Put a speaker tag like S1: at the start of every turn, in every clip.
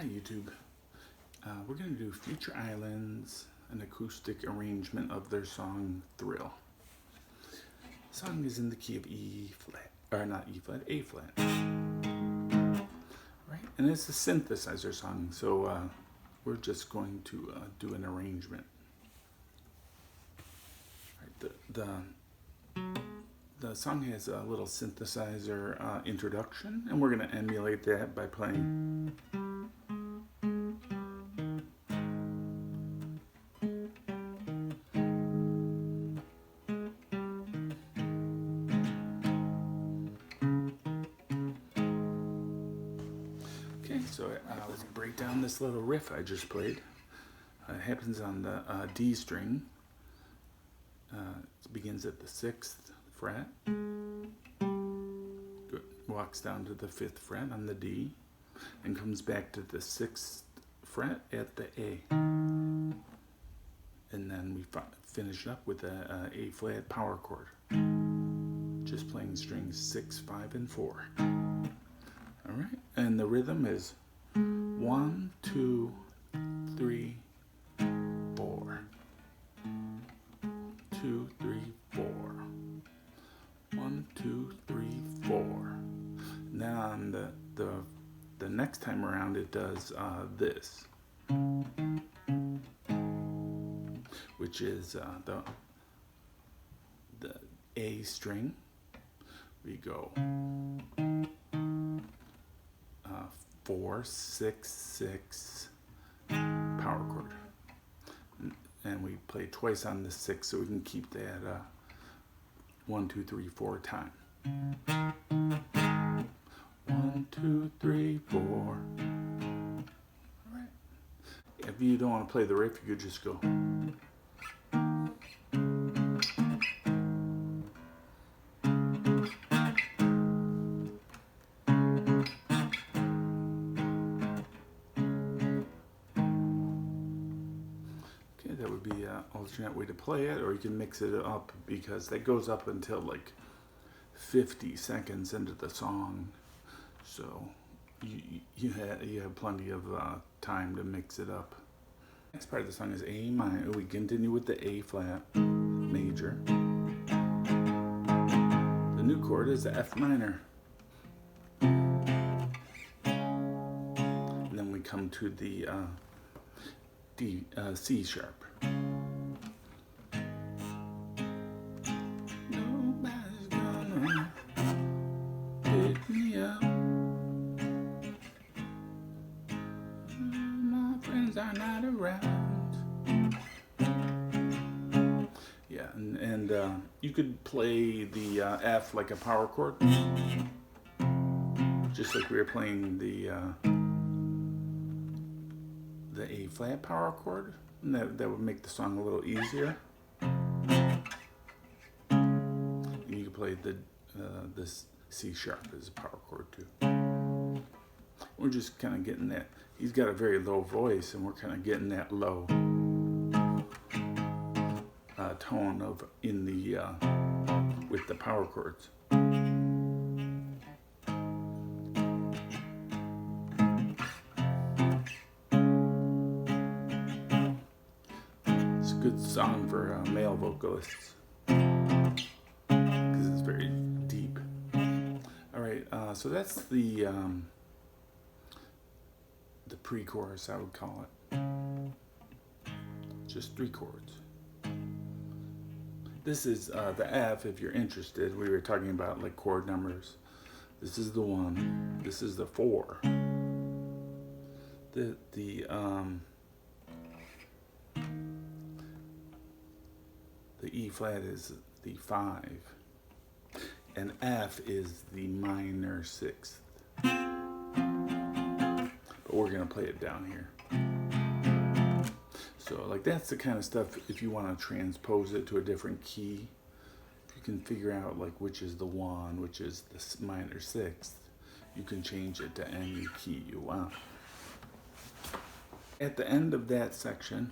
S1: Hi YouTube. We're going to do Future Islands, an acoustic arrangement of their song Thrill. The song is in the key of E flat, or not E flat, A flat. Right? And it's a synthesizer song, so we're just going to do an arrangement. Right, the song has a little synthesizer introduction, and we're going to emulate that by playing. Okay, so let's break down this little riff I just played. It happens on the D string. It begins at the 6th fret, walks down to the 5th fret on the D, and comes back to the 6th fret at the A. And then we finish up with a A flat power chord, just playing strings 6, 5, and 4. All right, and the rhythm is 1, 2, 3, 4. 2, 3, 4. 1, 2, 3, 4. Then on the next time around, it does this, which is the A string. We go 4, 6, 6 power chord, and we play twice on the 6, so we can keep that 1, 2, 3, 4 time. 1, 2, 3, 4. All right. If you don't want to play the riff, you could just go. That would be an alternate way to play it, or you can mix it up, because that goes up until like 50 seconds into the song, so you have plenty of time to mix it up. Next part of the song is A minor. We continue with the A flat major. The new chord is the F minor, and then we come to the C sharp. Nobody's gonna pick me up. My friends are not around. Yeah, and you could play the F like a power chord, just like we were playing the A flat power chord, and that would make the song a little easier. And you can play this C sharp as a power chord too. We're just kind of getting that. He's got a very low voice, and we're kind of getting that low tone of in the with the power chords. Good song for male vocalists because it's very deep. All right, so that's the pre-chorus, I would call it. Just 3 chords. This is the F, if you're interested. We were talking about like chord numbers. This is the 1. This is the 4. The E flat is the 5, and F is the minor 6th. But we're gonna play it down here. So like that's the kind of stuff, if you want to transpose it to a different key, if you can figure out like which is the 1, which is the minor 6th, you can change it to any key you want. At the end of that section,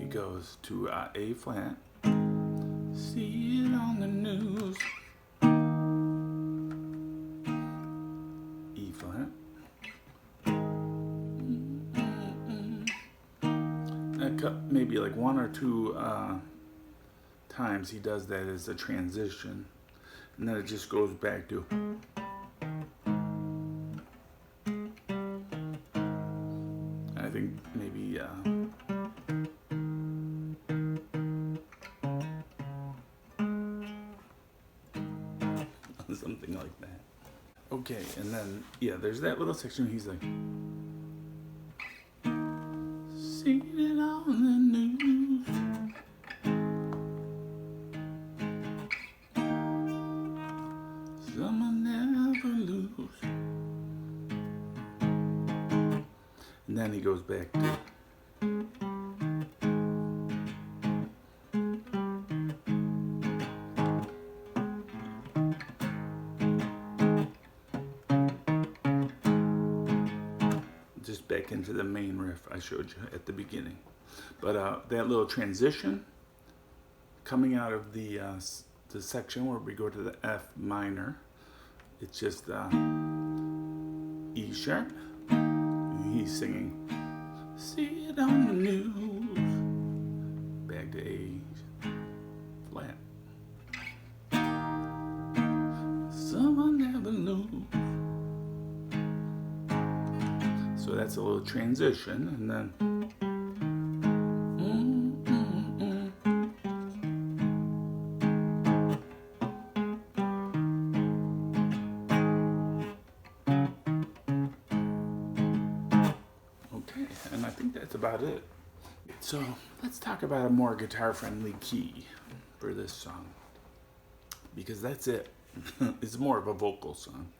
S1: goes to A flat. See it on the news. maybe like one or two times he does that as a transition, and then it just goes back to. I think maybe something like that. Okay, and then yeah, there's that little section where he's like, seen it on the news. Someone never lose. And then he goes back to. Just back into the main riff I showed you at the beginning. But that little transition coming out of the section where we go to the F minor, it's just E sharp. And he's singing, see it on the news. Back to A flat. Someone never knew. So that's a little transition, and then okay, and I think that's about it. So let's talk about a more guitar-friendly key for this song, because that's it. It's more of a vocal song.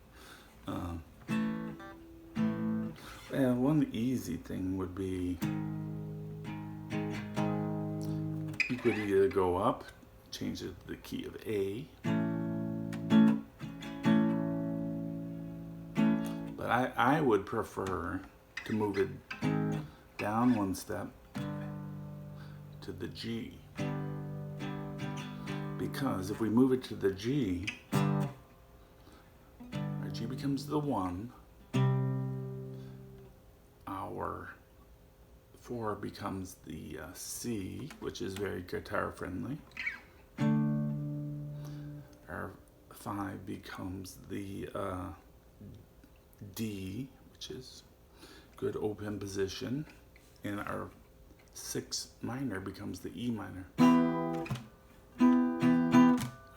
S1: Well, one easy thing would be you could either go up, change it to the key of A, but I would prefer to move it down one step to the G, because if we move it to the G, our G becomes the 1. Our 4 becomes the C, which is very guitar friendly. Our 5 becomes the D, which is good open position. And our 6 minor becomes the E minor.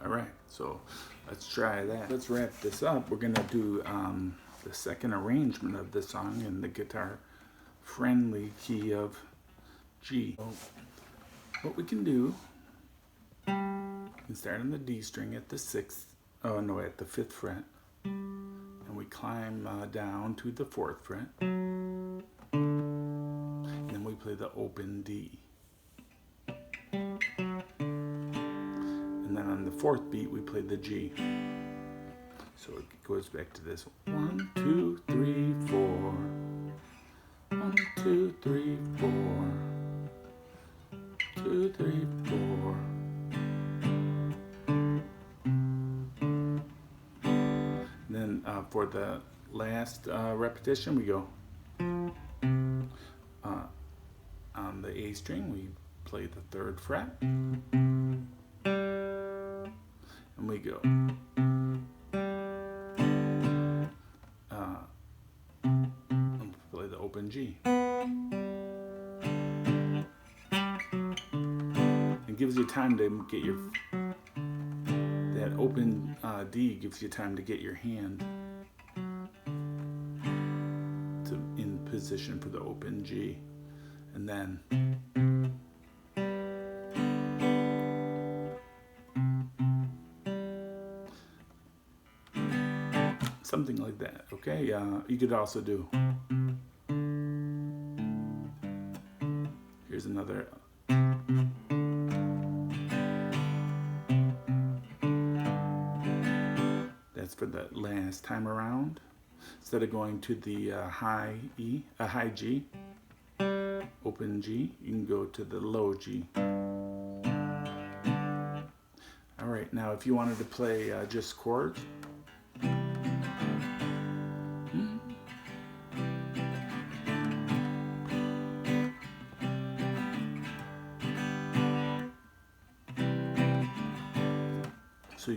S1: All right, so let's try that. Let's wrap this up. We're gonna do the second arrangement of the song in the guitar friendly key of G. So what we can do, we can start on the D string at the 5th fret, and we climb down to the 4th fret, and then we play the open D. And then on the 4th beat we play the G. So it goes back to this 1, 2, 3, 4. 1, 2, 3, 4. 2, 3, 4. And then for the last repetition, we go on the A string. We play the 3rd fret, and we go. Play the open G. It gives you time to get your, that open D gives you time to get your hand in position for the open G. And then something like that, okay? You could also do, here's another, that's for the last time around. Instead of going to the high G, open G, you can go to the low G. All right, now if you wanted to play just chords,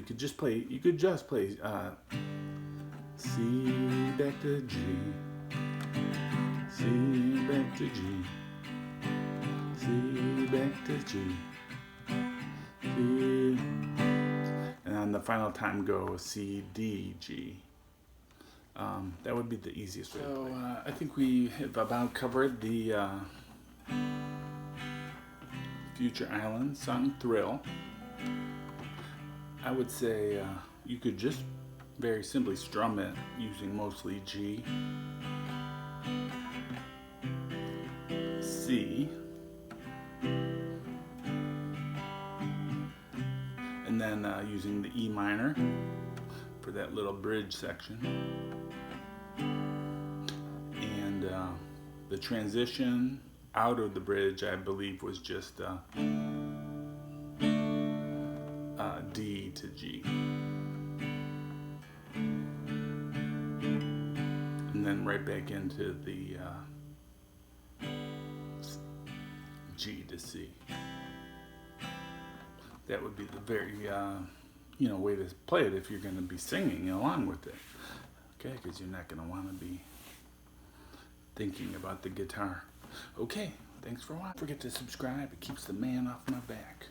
S1: could just play C back to G, C back to G, C back to G, C, and on the final time go C, D, G. That would be the easiest way to play. I think we have about covered the Future Island song Thrill. I would say you could just very simply strum it using mostly G, C, and then using the E minor for that little bridge section. And the transition out of the bridge, I believe, was just D to G. And then right back into the G to C. That would be the very way to play it if you're going to be singing along with it. Okay, because you're not going to want to be thinking about the guitar. Okay, thanks for watching. Don't forget to subscribe. It keeps the man off my back.